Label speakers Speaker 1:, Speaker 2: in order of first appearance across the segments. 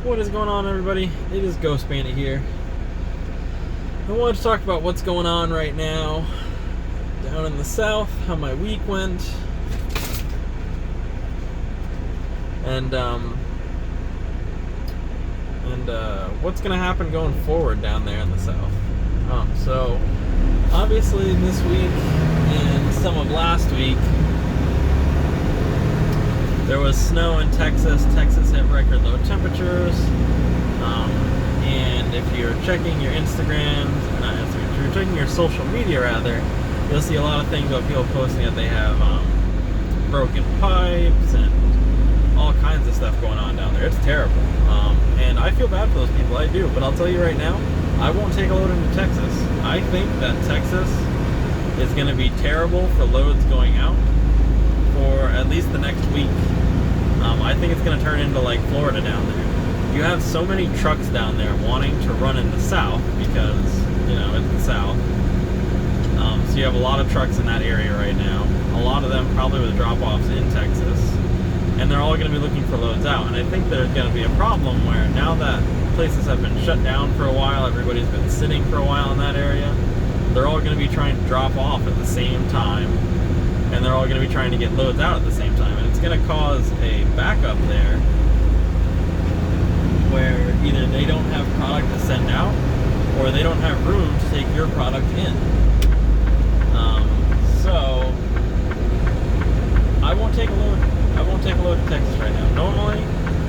Speaker 1: What is going on, everybody? It is Ghost Bandit here. I wanted to talk about what's going on right now down in the south, how my week went, and what's going to happen going forward down there in the south. So obviously this week and some of last week there was snow in Texas. Texas hit record low temperatures. And if you're checking your Instagram, if you're checking your social media rather, you'll see a lot of things about people posting that they have broken pipes and all kinds of stuff going on down there. It's terrible. And I feel bad for those people, I do. But I'll tell you right now, I won't take a load into Texas. I think that Texas is going to be terrible for loads going out for at least the next week. I think it's going to turn into like Florida down there. You have so many trucks down there wanting to run in the south because, you know, it's the south. So you have a lot of trucks in that area right now. A lot of them probably with drop-offs in Texas. And they're all going to be looking for loads out. And I think there's going to be a problem where now that places have been shut down for a while, everybody's been sitting for a while in that area, they're all going to be trying to drop off at the same time. And they're all going to be trying to get loads out at the same time. And it's going to cause a backup there where either they don't have product to send out or they don't have room to take your product in. So I won't take a load to Texas right now. Normally,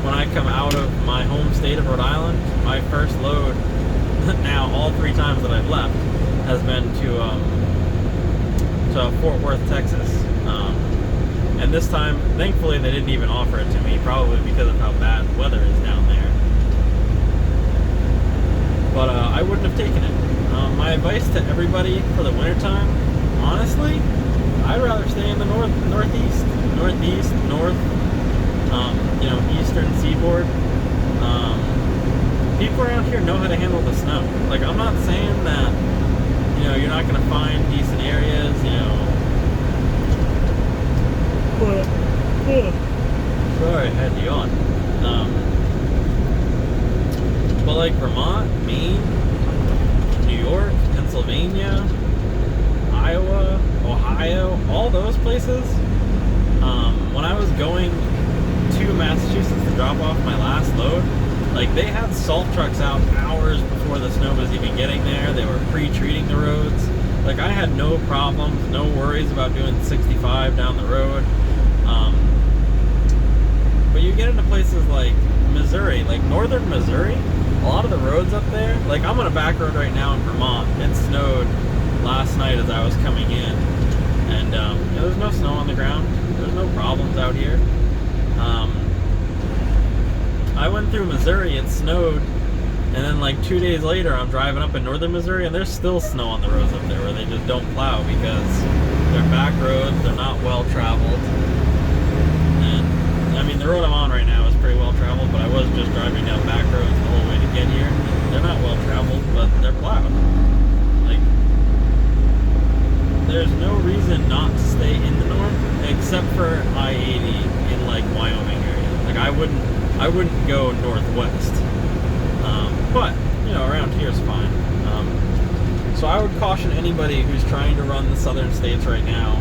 Speaker 1: when I come out of my home state of Rhode Island, my first load now all 3 times that I've left has been to Fort Worth, Texas. And this time, thankfully, they didn't even offer it to me, probably because of how bad the weather is down there. But I wouldn't have taken it. My advice to everybody for the wintertime, honestly, I'd rather stay in the northeast, eastern seaboard. People around here know how to handle the snow. Like, I'm not saying that, you know, you're not going to find decent areas, you know. Sorry, I had you on. But like Vermont, Maine, New York, Pennsylvania, Iowa, Ohio, all those places, when I was going to Massachusetts to drop off my last load, like, they had salt trucks out hours before the snow was even getting there. They were pre-treating the roads. Like, I had no problems, no worries about doing 65 down the road. But you get into places like Missouri, like northern Missouri, a lot of the roads up there, like, I'm on a back road right now in Vermont. It snowed last night as I was coming in. And there's no snow on the ground. There's no problems out here. I went through Missouri, it snowed, and then like 2 days later I'm driving up in northern Missouri and there's still snow on the roads up there where they just don't plow because they're back roads, they're not well traveled. And I mean, the road I'm on right now is pretty well traveled, but I was just driving down back roads the whole way to get here. They're not well traveled, but they're plowed. Like, there's no reason not to stay in the north except for I-80 in like Wyoming area. Like, I wouldn't go northwest. But, you know, around here is fine. So I would caution anybody who's trying to run the southern states right now,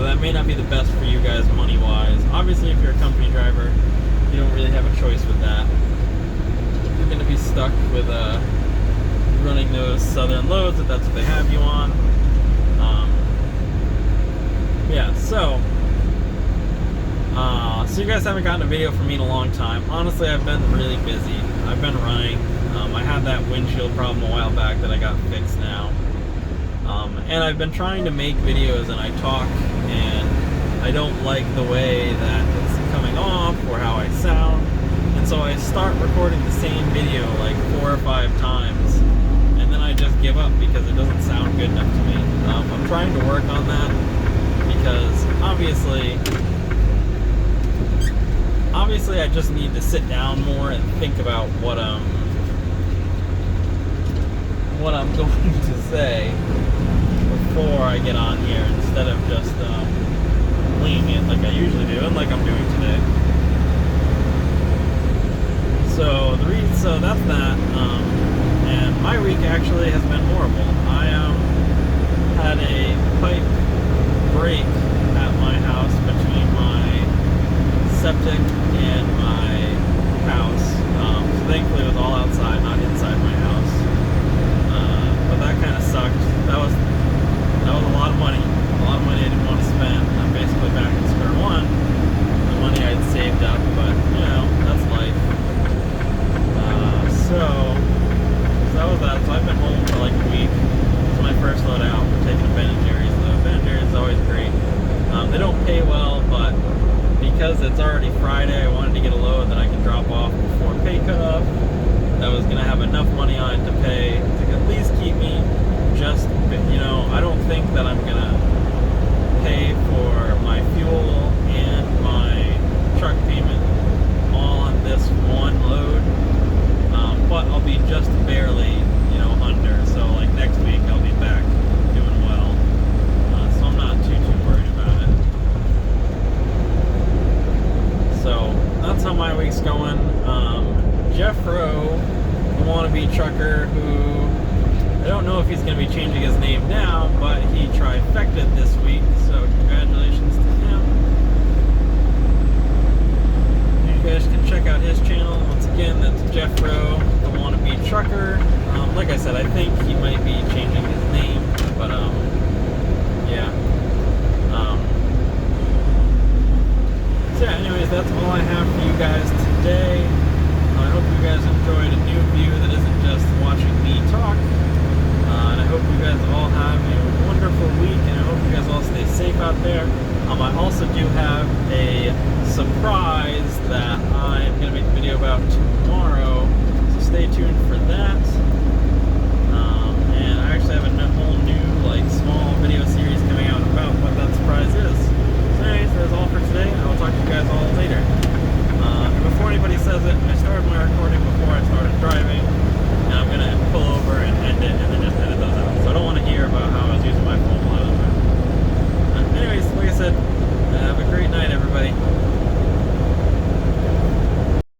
Speaker 1: that may not be the best for you guys money-wise. Obviously, if you're a company driver, you don't really have a choice with that. You're going to be stuck with running those southern loads if that's what they have you on. Yeah, so you guys haven't gotten a video from me in a long time. Honestly, I've been really busy. I've been running. I had that windshield problem a while back that I got fixed now. And I've been trying to make videos and I talk and I don't like the way that it's coming off or how I sound. And so I start recording the same video like 4 or 5 times and then I just give up because it doesn't sound good enough to me. I'm trying to work on that because obviously I just need to sit down more and think about what I'm going to say before I get on here instead of just winging it like I usually do and like I'm doing today. So the so that's that. And my week actually has been horrible. I had a pipe break at my house between my septic and my house. So thankfully it was all outside, not inside my house. But that kind of sucked. That was a lot of money. A lot of money I didn't want to spend. I'm basically back in square one. The money I'd saved up, but you know, that's life. So that was that. So I've been home for like a week. It's my first load out. We're taking a Ben & Jerry's. The Ben & Jerry's is always great. They don't pay well, but because it's already Friday, I wanted to get a load that I could drop off before pay cutoff. That was going to have enough money on it to pay to at least keep me just, you know, I don't think that I'm going to pay for my fuel and my truck payment all on this one load. But I'll be just barely, you know, under. So like next week I'll be back doing well. So I'm not too worried about it. So that's how my week's going. Jeff Rowe, the wannabe trucker who, I don't know if he's going to be changing his name now, but he trifected this week, so congratulations to him. You guys can check out his channel. Once again, that's Jeff Rowe, the wannabe trucker. Like I said, I think he might be changing his name, but yeah. So yeah, anyways, that's all I have for you guys today. I hope you guys enjoyed a new view that isn't just watching me talk. And I hope you guys all have a wonderful week, and I hope you guys all stay safe out there. I also do have a surprise that I'm going to make a video about tomorrow, so stay tuned for that. And I actually have a whole new, like, small video series coming out about what that surprise is. So anyways, that's all for today. I will talk to you guys all later. And before anybody says it, I started my recording before I started driving.